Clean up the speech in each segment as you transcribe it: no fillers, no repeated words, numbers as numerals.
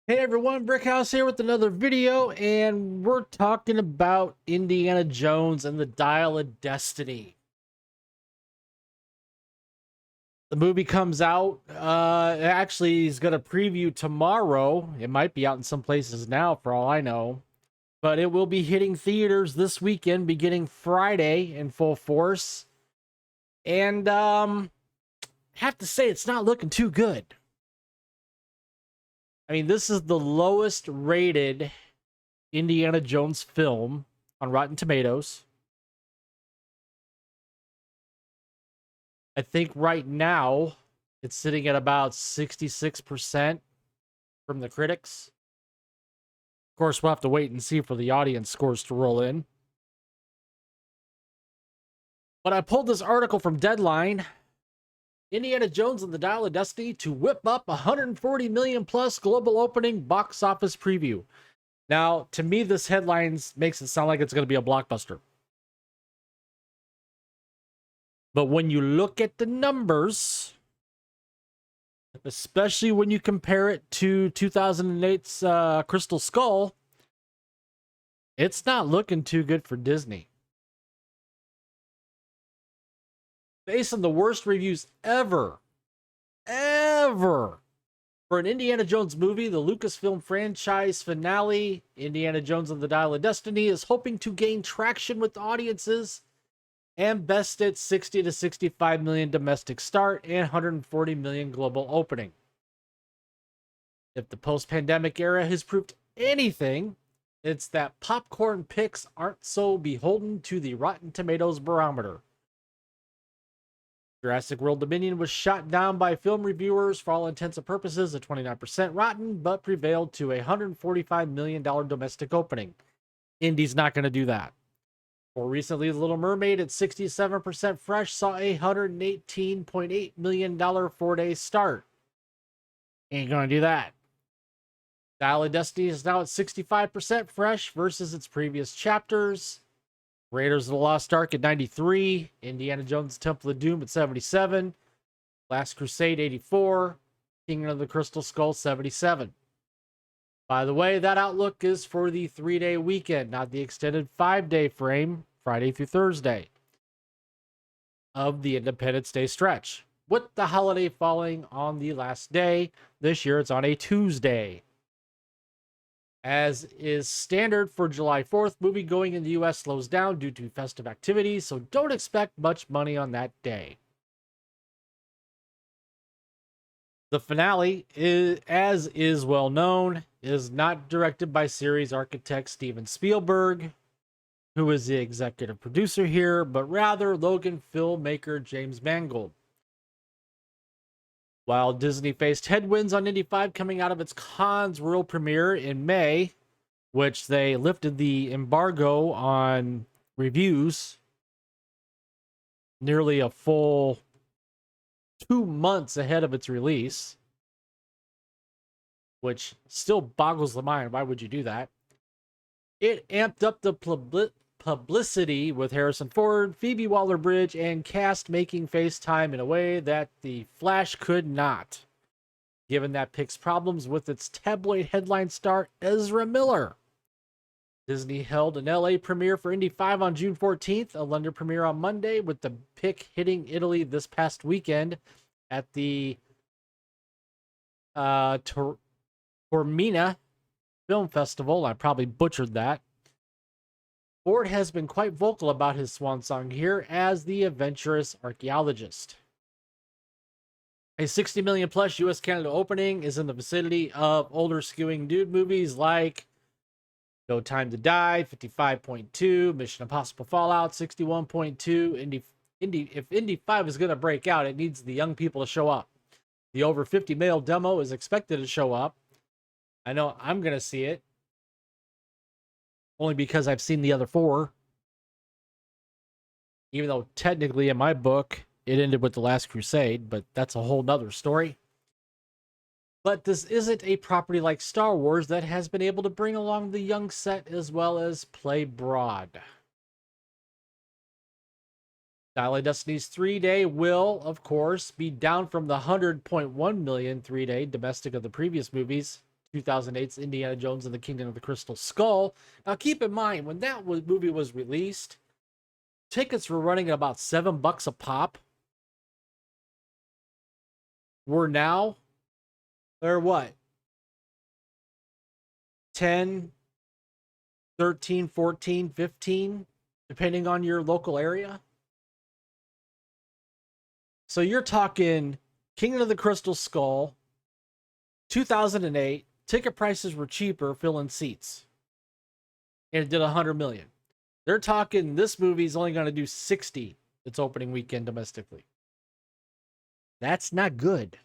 Hey everyone, Brickhouse here with another video, and we're talking about Indiana Jones and the Dial of Destiny. The movie comes out, actually he's got a preview tomorrow. It might be out in some places now for all I know. But it will be hitting theaters this weekend, beginning Friday in full force. And have to say it's not looking too good. I mean, this is the lowest rated Indiana Jones film on Rotten Tomatoes. I think right now it's sitting at about 66% from the critics. Of course, we'll have to wait and see for the audience scores to roll in. But I pulled this article from Deadline. Indiana Jones and the Dial of Destiny to whip up 140 million plus global opening box office preview. Now, to me, this headline makes it sound like it's going to be a blockbuster. But when you look at the numbers, especially when you compare it to 2008's Crystal Skull, it's not looking too good for Disney. Based on the worst reviews ever for an Indiana Jones movie, the Lucasfilm franchise finale, Indiana Jones and the Dial of Destiny, is hoping to gain traction with audiences and best at 60 to 65 million domestic start and 140 million global opening. If the post-pandemic era has proved anything, it's that popcorn picks aren't so beholden to the Rotten Tomatoes barometer. Jurassic World Dominion was shot down by film reviewers for all intents and purposes at 29% rotten, but prevailed to a $145 million domestic opening. Indy's not going to do that. More recently, The Little Mermaid at 67% fresh saw a $118.8 million 4-day start. Ain't going to do that. Dial of Destiny is now at 65% fresh versus its previous chapters. Raiders of the Lost Ark at 93, Indiana Jones Temple of Doom at 77, Last Crusade 84, Kingdom of the Crystal Skull 77. By the way, that outlook is for the 3-day weekend, not the extended 5-day frame, Friday through Thursday, of the Independence Day stretch, with the holiday falling on the last day. This year it's on a Tuesday. As is standard for July 4th, moviegoing in the U.S. slows down due to festive activities, so don't expect much money on that day. The finale, as is well known, is not directed by series architect Steven Spielberg, who is the executive producer here, but rather Logan filmmaker James Mangold. While Disney faced headwinds on Indy 5 coming out of its Cannes world premiere in May, which they lifted the embargo on reviews nearly a full 2 months ahead of its release, which still boggles the mind. Why would you do that? It amped up the publicity with Harrison Ford, Phoebe Waller-Bridge, and cast making FaceTime in a way that The Flash could not, given that pick's problems with its tabloid headline star Ezra Miller. Disney held an LA premiere for Indy 5 on June 14th, a London premiere on Monday, with the pick hitting Italy this past weekend at the Taormina Film Festival. I probably butchered that. Ford has been quite vocal about his swan song here as the adventurous archaeologist. A 60 million plus US Canada opening is in the vicinity of older skewing dude movies like No Time to Die, 55.2, Mission Impossible Fallout, 61.2. If Indy 5 is going to break out, it needs the young people to show up. The over 50 male demo is expected to show up. I know I'm going to see it, only because I've seen the other 4. Even though technically in my book, it ended with The Last Crusade, but that's a whole nother story. But this isn't a property like Star Wars that has been able to bring along the young set as well as play broad. Dial of Destiny's 3-day will, of course, be down from the 100.1 million 3-day domestic of the previous movies 2008's Indiana Jones and the Kingdom of the Crystal Skull. Now, keep in mind, when that movie was released, tickets were running at about $7 a pop. They're what? 10, 13, 14, 15, depending on your local area. So you're talking Kingdom of the Crystal Skull, 2008, ticket prices were cheaper, filling seats. And it did 100 million. They're talking this movie's only going to do 60 its opening weekend domestically. That's not good.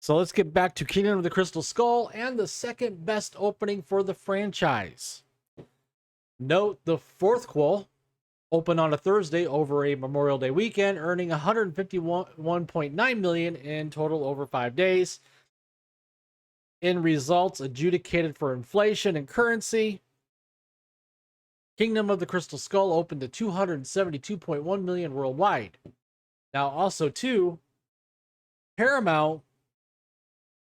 So let's get back to Kingdom of the Crystal Skull and the second best opening for the franchise. Note the fourth quel opened on a Thursday over a Memorial Day weekend, earning 151.9 million in total over 5 days. In results adjudicated for inflation and currency, Kingdom of the Crystal Skull opened to 272.1 million worldwide. Now, also too, Paramount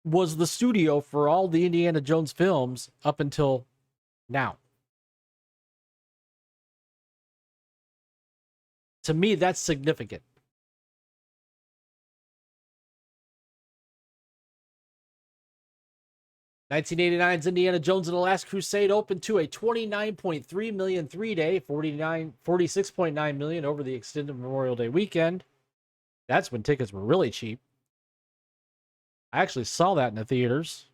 was the studio for all the Indiana Jones films up until now. To me, that's significant. "1989's Indiana Jones and the Last Crusade opened to a 29.3 million 3-day, 46.9 million over the extended Memorial Day weekend. That's when tickets were really cheap. I actually saw that in the theaters.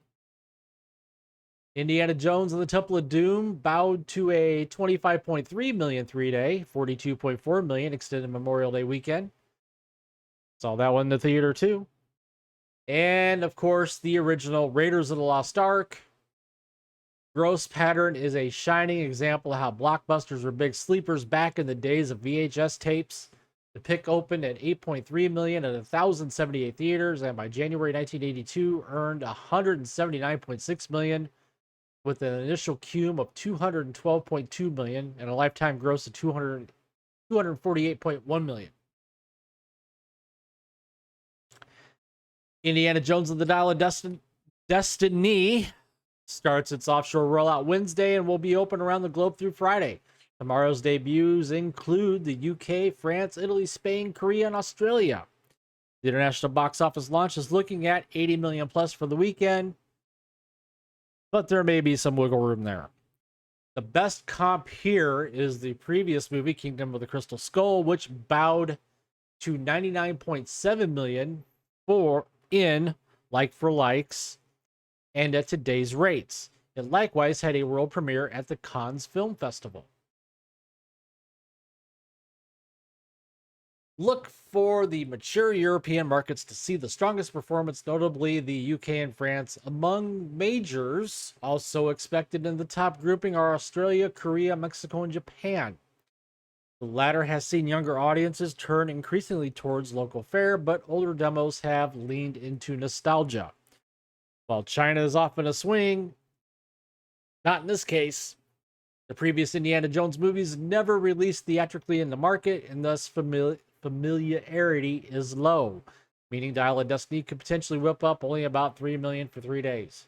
Indiana Jones and the Temple of Doom bowed to a 25.3 million 3-day, 42.4 million extended Memorial Day weekend. Saw that one in the theater too. And of course, the original Raiders of the Lost Ark. Gross Pattern is a shining example of how blockbusters were big sleepers back in the days of VHS tapes. The pick opened at 8.3 million at 1,078 theaters, and by January 1982 earned 179.6 million with an initial cum of 212.2 million and a lifetime gross of 248.1 million. Indiana Jones and the Dial of Destiny starts its offshore rollout Wednesday and will be open around the globe through Friday. Tomorrow's debuts include the UK, France, Italy, Spain, Korea, and Australia. The international box office launch is looking at 80 million plus for the weekend, but there may be some wiggle room there. The best comp here is the previous movie, Kingdom of the Crystal Skull, which bowed to 99.7 million in like-for-likes and at today's rates. It likewise had a world premiere at the Cannes Film Festival. Look for the mature European markets to see the strongest performance, notably the UK and France. Among majors, also expected in the top grouping are Australia, Korea, Mexico, and Japan. The latter has seen younger audiences turn increasingly towards local fare, but older demos have leaned into nostalgia. While China is off in a swing, not in this case. The previous Indiana Jones movies never released theatrically in the market, and thus familiarity is low, meaning Dial of Destiny could potentially whip up only about 3 million for 3 days.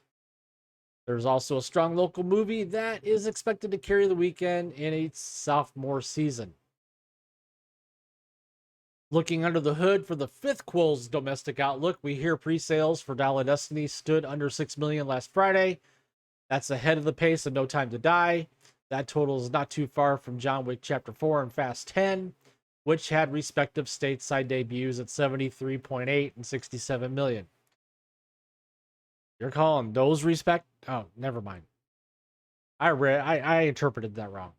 There's also a strong local movie that is expected to carry the weekend in its sophomore season. Looking under the hood for the fifth quell's domestic outlook, we hear pre-sales for Dial of Destiny stood under 6 million last Friday. That's ahead of the pace of No Time to Die. That total is not too far from John Wick Chapter 4 and Fast 10, which had respective stateside debuts at 73.8 and 67 million. You're calling those respect? Oh, never mind. I interpreted that wrong.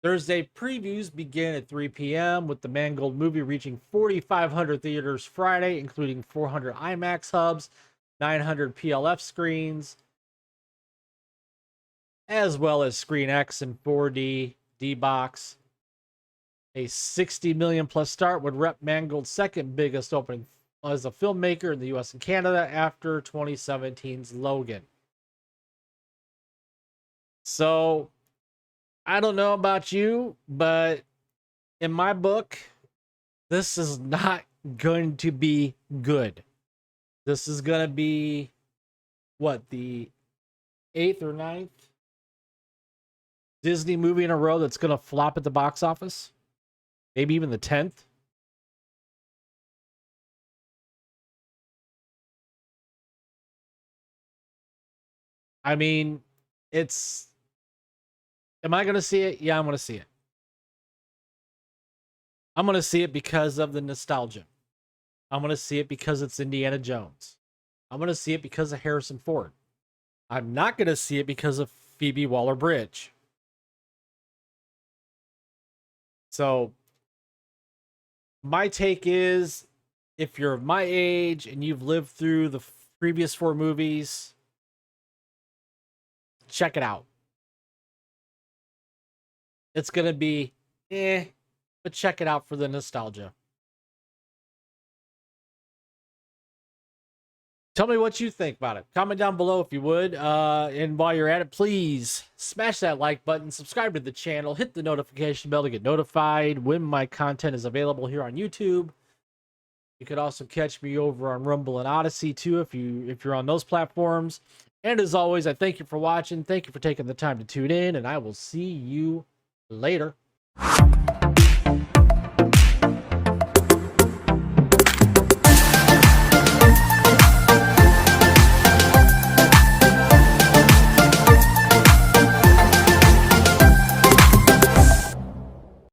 Thursday previews begin at 3 p.m. with the Mangold movie reaching 4,500 theaters Friday, including 400 IMAX hubs, 900 PLF screens, as well as Screen X and 4D D-Box. A 60 million plus start would rep Mangold's second biggest opening as a filmmaker in the US and Canada after 2017's Logan. So I don't know about you, but in my book, this is not going to be good. This is going to be what, the eighth or ninth Disney movie in a row that's going to flop at the box office. Maybe even the 10th. I mean, it's. Am I going to see it? Yeah, I'm going to see it. I'm going to see it because of the nostalgia. I'm going to see it because it's Indiana Jones. I'm going to see it because of Harrison Ford. I'm not going to see it because of Phoebe Waller-Bridge. So, my take is, if you're my age and you've lived through the previous 4 movies, check it out. It's going to be but check it out for the nostalgia. Tell me what you think about it. Comment down below if you would. And while you're at it, please smash that like button, subscribe to the channel, hit the notification bell to get notified when my content is available here on YouTube. You could also catch me over on Rumble and Odyssey too if you're on those platforms. And as always, I thank you for watching. Thank you for taking the time to tune in, and I will see you later.